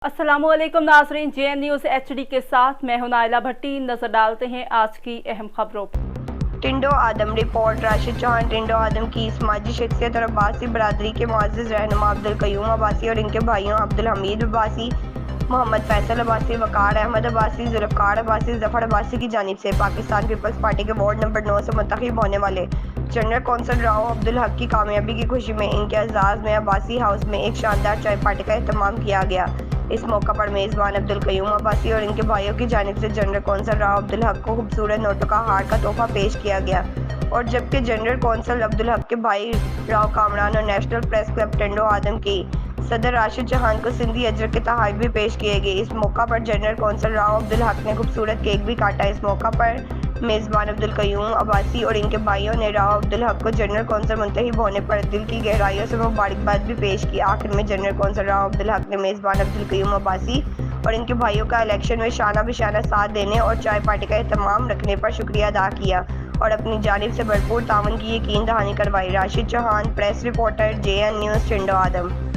अस्सलाम वालेकुम नाज़रीन, JN न्यूज़ HD के साथ मैं हूं नाइला भट्टी। नजर डालते हैं आज की अहम खबरों पर। टिंडो आदम रिपोर्ट। राशिद चौहान टिंडो आदम की समाजी शख्सियत और अब्बासी बरादरी के मुअज़्ज़ज़ रहनुमा अब्दुल क़य्यूम अब्बासी और इनके भाइयों अब्दुल हमीद अब्बासी, मोहम्मद फैसल अब्बासी, वक़ार अहमद अब्बासी, ज़ुल्फ़िकार अब्बासी, ज़फ़र अब्बासी की जानिब से पाकिस्तान पीपल्स पार्टी के वार्ड नंबर 9 से मुंतखब होने वाले जनरल कौंसल राव अब्दुल हक की कामयाबी की खुशी में इनके एज़ाज़ में अब्बासी हाउस में एक शानदार चाय पार्टी का एहतमाम किया गया। इस मौका पर मेज़बान अब्दुल क़य्यूम अब्बासी और इनके भाइयों की जानिब से जनरल कौंसल राव अब्दुल हक को खूबसूरत नोटों का हार का तोहफा पेश किया गया और जबकि जनरल कौंसल अब्दुल हक के भाई राव कामरान और नेशनल प्रेस क्लब टिंडो आदम की सदर राशिद चौहान को सिंधी अजरक के तोहफ़े भी पेश किए गए। इस मौका पर जनरल कौंसल राव अब्दुल हक ने खूबसूरत केक भी काटा। इस मौका पर मेज़बान अब्दुल क़य्यूम अब्बासी और इनके भाइयों ने राव अब्दुल हक को जनरल कौंसल मुंतखब होने पर दिल की गहराइयों से मुबारकबाद भी पेश की। आखिर में जनरल कौंसल राव अब्दुल हक ने मेज़बान अब्दुल क़य्यूम अब्बासी और इनके भाइयों का इलेक्शन में शाना बिशाना साथ देने और चाय पार्टी का एहतमाम रखने पर शुक्रिया अदा किया और अपनी जानिब से भरपूर तावन की यकीन दहानी करवाई। Rashid Chauhan, press reporter, JN news Tando आदम।